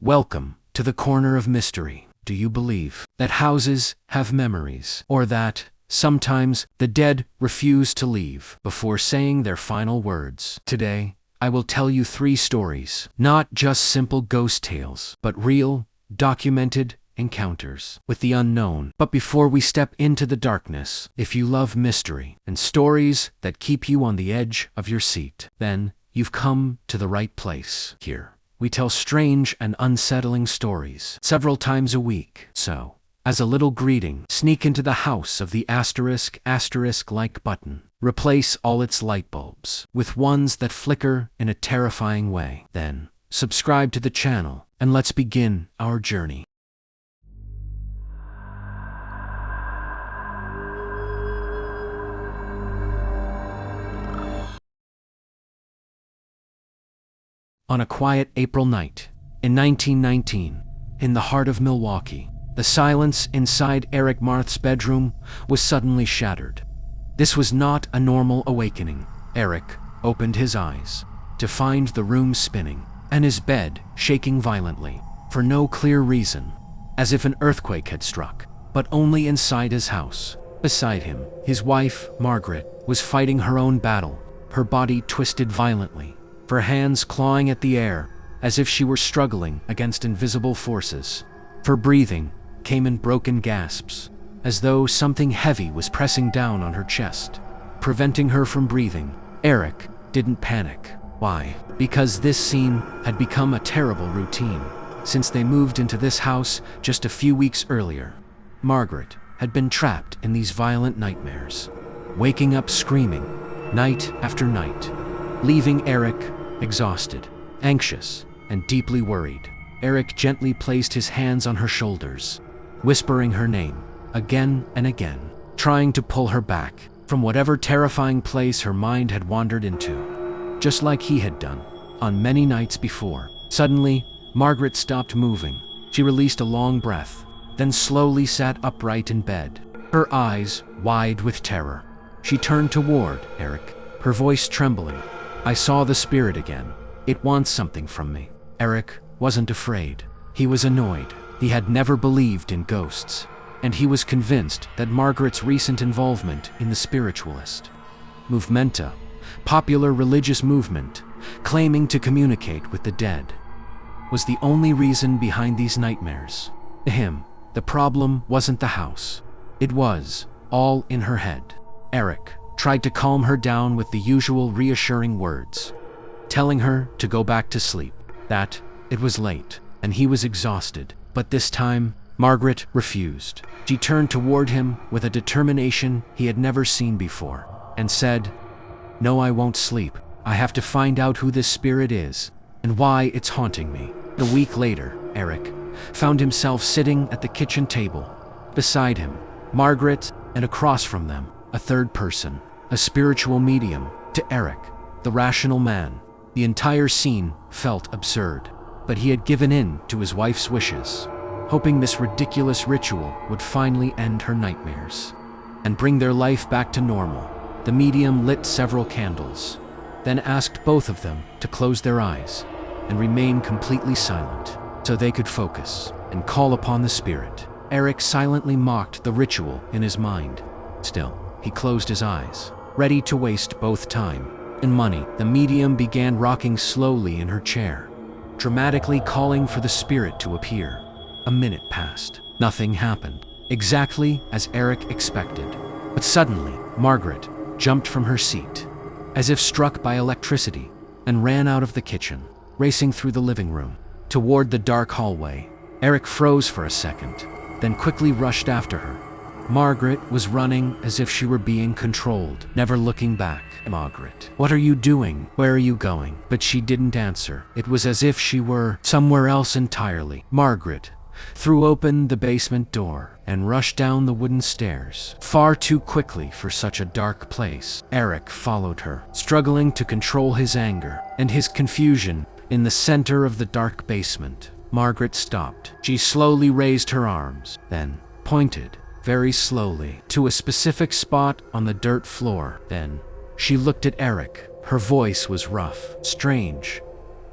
Welcome to the corner of mystery. Do you believe that houses have memories, or that sometimes the dead refuse to leave before saying their final words? Today, I will tell you 3 stories, not just simple ghost tales, but real, documented encounters with the unknown. But before we step into the darkness, if you love mystery and stories that keep you on the edge of your seat, then you've come to the right place. Here, we tell strange and unsettling stories several times a week. So, as a little greeting, sneak into the house of the *** like button. Replace all its light bulbs with ones that flicker in a terrifying way. Then, subscribe to the channel, and let's begin our journey. On a quiet April night, in 1919, in the heart of Milwaukee, the silence inside Eric Marth's bedroom was suddenly shattered. This was not a normal awakening. Eric opened his eyes to find the room spinning and his bed shaking violently, for no clear reason, as if an earthquake had struck, but only inside his house. Beside him, his wife, Margaret, was fighting her own battle, her body twisted violently, her hands clawing at the air, as if she were struggling against invisible forces. Her breathing came in broken gasps, as though something heavy was pressing down on her chest, preventing her from breathing. Eric didn't panic. Why? Because this scene had become a terrible routine since they moved into this house just a few weeks earlier. Margaret had been trapped in these violent nightmares, waking up screaming night after night, leaving Eric exhausted, anxious, and deeply worried. Eric gently placed his hands on her shoulders, whispering her name again and again, trying to pull her back from whatever terrifying place her mind had wandered into, just like he had done on many nights before. Suddenly, Margaret stopped moving. She released a long breath, then slowly sat upright in bed, her eyes wide with terror. She turned toward Eric, her voice trembling. "I saw the spirit again. It wants something from me." Eric wasn't afraid. He was annoyed. He had never believed in ghosts, and he was convinced that Margaret's recent involvement in the spiritualist movementa, popular religious movement claiming to communicate with the dead, was the only reason behind these nightmares. To him, the problem wasn't the house. It was all in her head. Eric tried to calm her down with the usual reassuring words, telling her to go back to sleep, that it was late, and he was exhausted. But this time, Margaret refused. She turned toward him with a determination he had never seen before, and said, "No, I won't sleep. I have to find out who this spirit is, and why it's haunting me." A week later, Eric found himself sitting at the kitchen table. Beside him, Margaret, and across from them, a third person, a spiritual medium. To Eric, the rational man, the entire scene felt absurd, but he had given in to his wife's wishes, hoping this ridiculous ritual would finally end her nightmares and bring their life back to normal. The medium lit several candles, then asked both of them to close their eyes and remain completely silent so they could focus and call upon the spirit. Eric silently mocked the ritual in his mind. Still, he closed his eyes, ready to waste both time and money. The medium began rocking slowly in her chair, dramatically calling for the spirit to appear. A minute passed. Nothing happened, exactly as Eric expected. But suddenly, Margaret jumped from her seat, as if struck by electricity, and ran out of the kitchen, racing through the living room, toward the dark hallway. Eric froze for a second, then quickly rushed after her. Margaret was running as if she were being controlled, never looking back. "Margaret, what are you doing? Where are you going?" But she didn't answer. It was as if she were somewhere else entirely. Margaret threw open the basement door and rushed down the wooden stairs, far too quickly for such a dark place. Eric followed her, struggling to control his anger and his confusion. In the center of the dark basement, Margaret stopped. She slowly raised her arms, then pointed very slowly to a specific spot on the dirt floor. Then she looked at Eric. Her voice was rough, strange,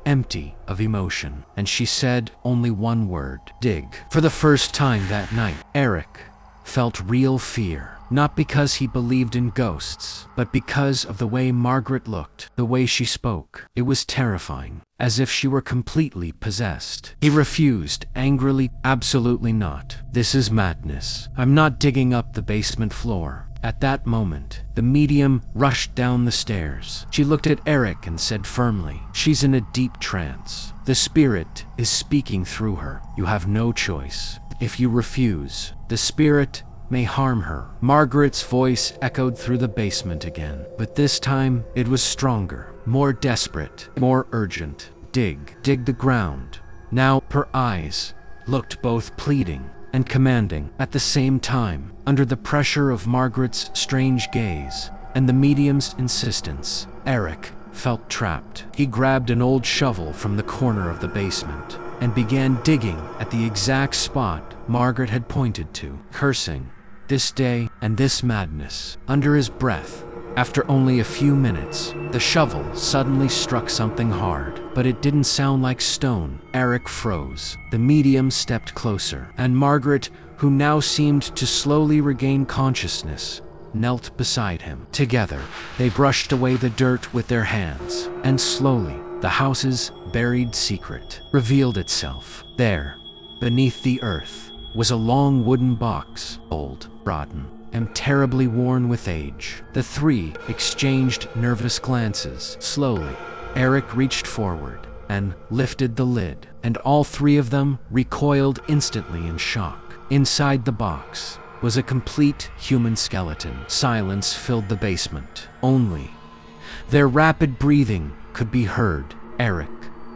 empty of emotion, and she said only one word: dig. For the first time that night, Eric felt real fear. Not because he believed in ghosts, but because of the way Margaret looked, the way she spoke. It was terrifying, as if she were completely possessed. He refused, angrily. Absolutely not. This is madness. I'm not digging up the basement floor. At that moment, the medium rushed down the stairs. She looked at Eric and said firmly, "She's in a deep trance. The spirit is speaking through her. You have no choice. If you refuse, the spirit may harm her." Margaret's voice echoed through the basement again, but this time it was stronger, more desperate, more urgent. Dig, dig the ground. Now her eyes looked both pleading and commanding at the same time. Under the pressure of Margaret's strange gaze and the medium's insistence, Eric felt trapped. He grabbed an old shovel from the corner of the basement and began digging at the exact spot Margaret had pointed to, cursing this day and this madness under his breath. After only a few minutes, the shovel suddenly struck something hard, but it didn't sound like stone. Eric froze. The medium stepped closer, and Margaret, who now seemed to slowly regain consciousness, knelt beside him. Together, they brushed away the dirt with their hands, and slowly, the house's buried secret revealed itself. There, beneath the earth, was a long wooden box, old, rotten, and terribly worn with age. The three exchanged nervous glances. Slowly, Eric reached forward and lifted the lid, and all three of them recoiled instantly in shock. Inside the box was a complete human skeleton. Silence filled the basement. Only their rapid breathing could be heard. Eric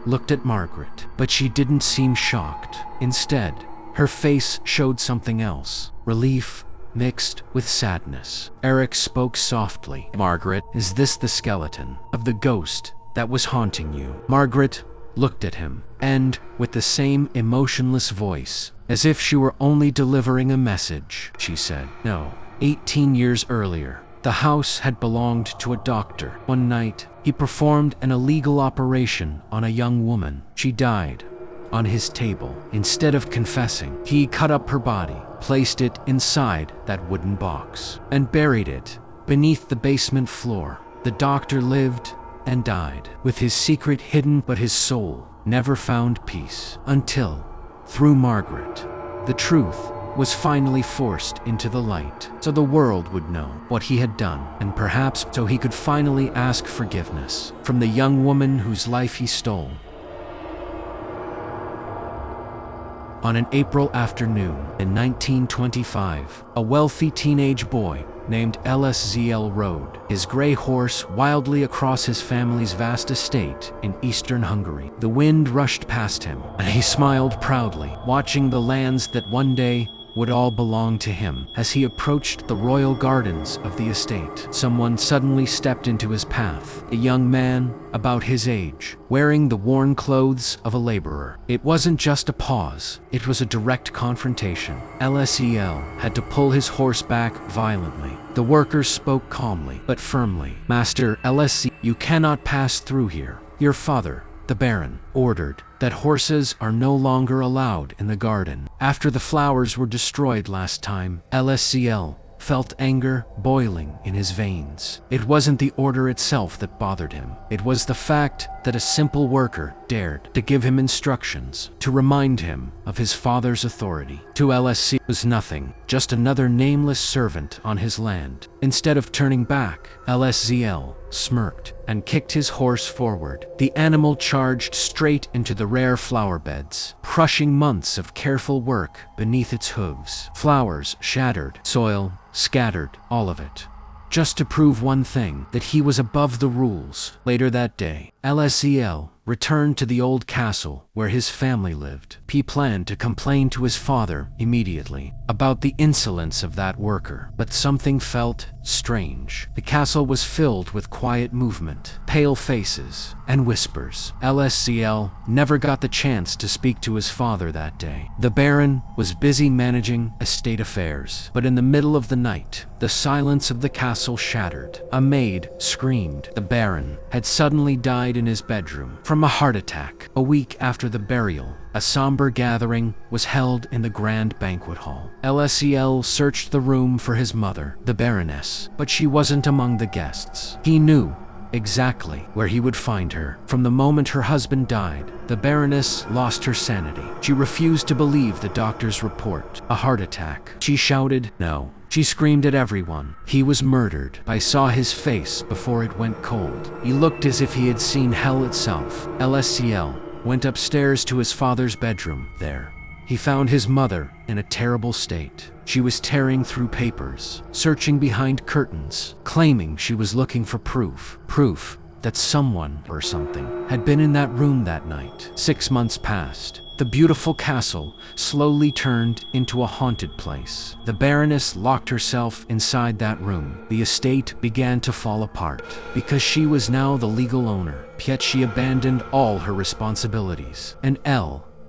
looked at Margaret, but she didn't seem shocked. Instead, her face showed something else, relief mixed with sadness. Eric spoke softly. "Margaret, is this the skeleton of the ghost that was haunting you?" Margaret looked at him, and, with the same emotionless voice, as if she were only delivering a message, she said, "No." 18 years earlier, the house had belonged to a doctor. One night, he performed an illegal operation on a young woman. She died on his table. Instead of confessing, he cut up her body, placed it inside that wooden box, and buried it beneath the basement floor. The doctor lived and died with his secret hidden, but his soul never found peace until, through Margaret, the truth was finally forced into the light, so the world would know what he had done, and perhaps so he could finally ask forgiveness from the young woman whose life he stole. On an April afternoon in 1925, a wealthy teenage boy named LSZL rode his gray horse wildly across his family's vast estate in eastern Hungary. The wind rushed past him, and he smiled proudly, watching the lands that one day would all belong to him. As he approached the royal gardens of the estate, someone suddenly stepped into his path. A young man, about his age, wearing the worn clothes of a laborer. It wasn't just a pause, it was a direct confrontation. LSEL had to pull his horse back violently. The worker spoke calmly, but firmly. "Master LSC, you cannot pass through here. Your father, the Baron, ordered that horses are no longer allowed in the garden. After the flowers were destroyed last time." LSCL felt anger boiling in his veins. It wasn't the order itself that bothered him. It was the fact that a simple worker dared to give him instructions, to remind him of his father's authority. To LSC was nothing, just another nameless servant on his land. Instead of turning back, LSZL smirked and kicked his horse forward. The animal charged straight into the rare flower beds, crushing months of careful work beneath its hooves. Flowers shattered, soil scattered, all of it, just to prove one thing, that he was above the rules. Later that day, LSEL returned to the old castle where his family lived. He planned to complain to his father immediately about the insolence of that worker, but something felt strange. The castle was filled with quiet movement, pale faces, and whispers. LSCL never got the chance to speak to his father that day. The Baron was busy managing estate affairs, but in the middle of the night, the silence of the castle shattered. A maid screamed. The Baron had suddenly died died in his bedroom from a heart attack. A week after the burial, a somber gathering was held in the grand banquet hall. LSEL searched the room for his mother, the Baroness, but she wasn't among the guests. He knew exactly where he would find her. From the moment her husband died, the Baroness lost her sanity. She refused to believe the doctor's report. A heart attack. She shouted, "No." She screamed at everyone. He was murdered. I saw his face before it went cold. He looked as if he had seen hell itself. LSCL went upstairs to his father's bedroom. There, he found his mother in a terrible state. She was tearing through papers, searching behind curtains, claiming she was looking for proof that someone or something had been in that room that night. 6 months passed. The beautiful castle slowly turned into a haunted place. The Baroness locked herself inside that room. The estate began to fall apart because she was now the legal owner, yet she abandoned all her responsibilities. And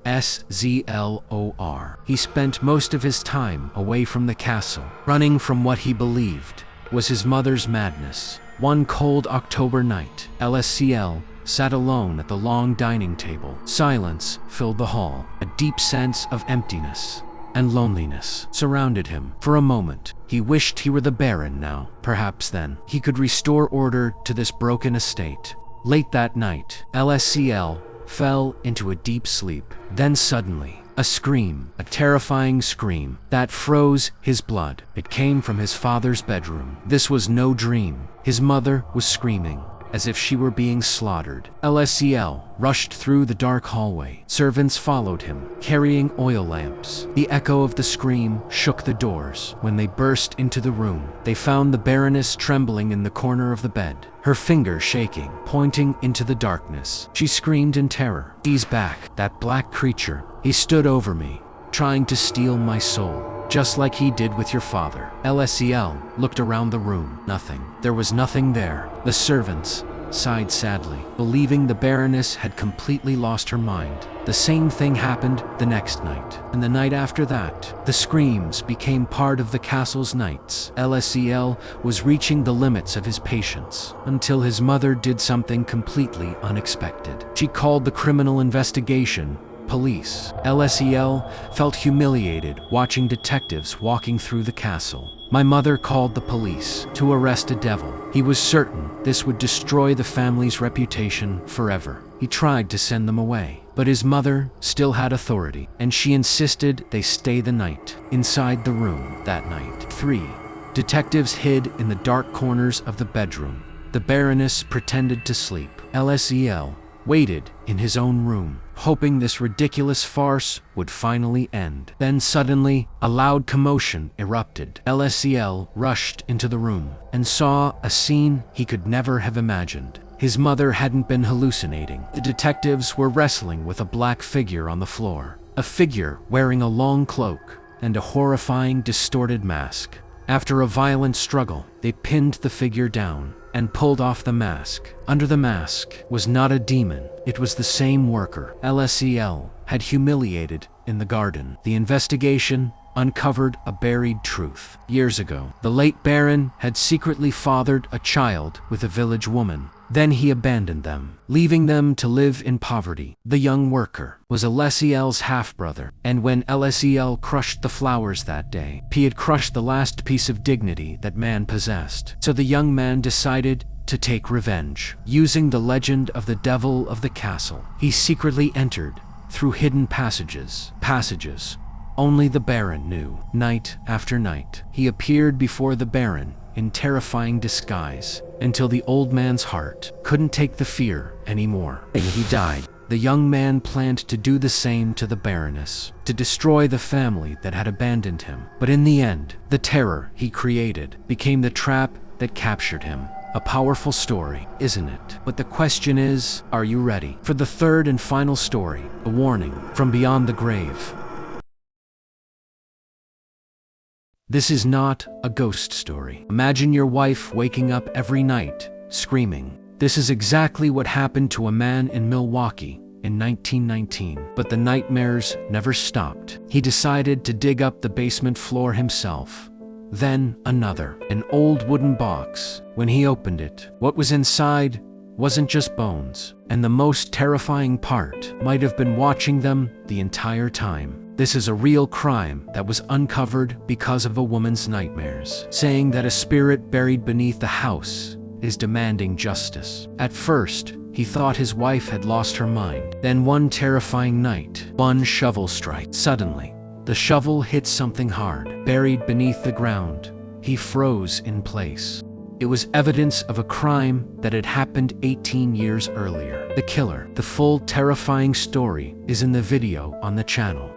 SZLOR. He spent most of his time away from the castle, running from what he believed was his mother's madness. One cold October night, LSCL sat alone at the long dining table. Silence filled the hall. A deep sense of emptiness and loneliness surrounded him. For a moment, he wished he were the Baron now. Perhaps then, he could restore order to this broken estate. Late that night, LSCL fell into a deep sleep. Then suddenly, a scream, a terrifying scream, that froze his blood. It came from his father's bedroom. This was no dream. His mother was screaming, as if she were being slaughtered. LSCL rushed through the dark hallway. Servants followed him, carrying oil lamps. The echo of the scream shook the doors. When they burst into the room, they found the Baroness trembling in the corner of the bed, her finger shaking, pointing into the darkness. She screamed in terror. "He's back, that black creature. He stood over me, trying to steal my soul, just like he did with your father." LSCL looked around the room. Nothing. There was nothing there. The servants sighed sadly, believing the Baroness had completely lost her mind. The same thing happened the next night, and the night after that. The screams became part of the castle's nights. LSCL was reaching the limits of his patience, until his mother did something completely unexpected. She called the criminal investigation police. LSEL felt humiliated watching detectives walking through the castle. "My mother called the police to arrest a devil. He was certain this would destroy the family's reputation forever. He tried to send them away, but his mother still had authority, and she insisted they stay the night inside the room that night." 3. Detectives hid in the dark corners of the bedroom. The Baroness pretended to sleep. LSEL waited in his own room, hoping this ridiculous farce would finally end. Then suddenly, a loud commotion erupted. LSCL rushed into the room and saw a scene he could never have imagined. His mother hadn't been hallucinating. The detectives were wrestling with a black figure on the floor, a figure wearing a long cloak and a horrifying, distorted mask. After a violent struggle, they pinned the figure down and pulled off the mask. Under the mask was not a demon, it was the same worker LSEL had humiliated in the garden. The investigation uncovered a buried truth. Years ago, the late Baron had secretly fathered a child with a village woman. Then he abandoned them, leaving them to live in poverty. The young worker was LSEL's half-brother, and when LSEL crushed the flowers that day, he had crushed the last piece of dignity that man possessed. So the young man decided to take revenge. Using the legend of the devil of the castle, he secretly entered through hidden passages only the Baron knew. Night after night, he appeared before the Baron in terrifying disguise, until the old man's heart couldn't take the fear anymore, and he died. The young man planned to do the same to the Baroness, to destroy the family that had abandoned him. But in the end, the terror he created became the trap that captured him. A powerful story, isn't it? But the question is, are you ready for the third and final story, a warning from beyond the grave? This is not a ghost story. Imagine your wife waking up every night, screaming. This is exactly what happened to a man in Milwaukee in 1919. But the nightmares never stopped. He decided to dig up the basement floor himself. Then another, an old wooden box. When he opened it, what was inside wasn't just bones, and the most terrifying part might have been watching them the entire time. This is a real crime that was uncovered because of a woman's nightmares, saying that a spirit buried beneath the house is demanding justice. At first, he thought his wife had lost her mind. Then one terrifying night, one shovel strike. Suddenly, the shovel hit something hard. Buried beneath the ground, he froze in place. It was evidence of a crime that had happened 18 years earlier. The killer, the full terrifying story, is in the video on the channel.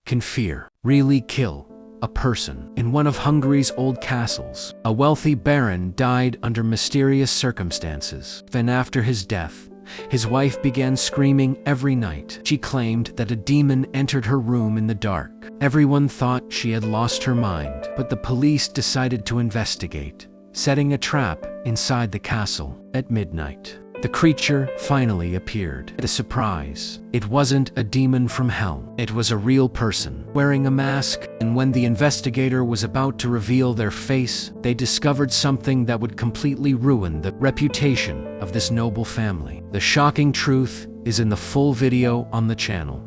Can fear really kill a person? In one of Hungary's old castles, a wealthy baron died under mysterious circumstances. Then after his death, his wife began screaming every night. She claimed that a demon entered her room in the dark. Everyone thought she had lost her mind, but the police decided to investigate, setting a trap inside the castle. At midnight, the creature finally appeared. A surprise. It wasn't a demon from hell. It was a real person, wearing a mask, and when the investigator was about to reveal their face, they discovered something that would completely ruin the reputation of this noble family. The shocking truth is in the full video on the channel.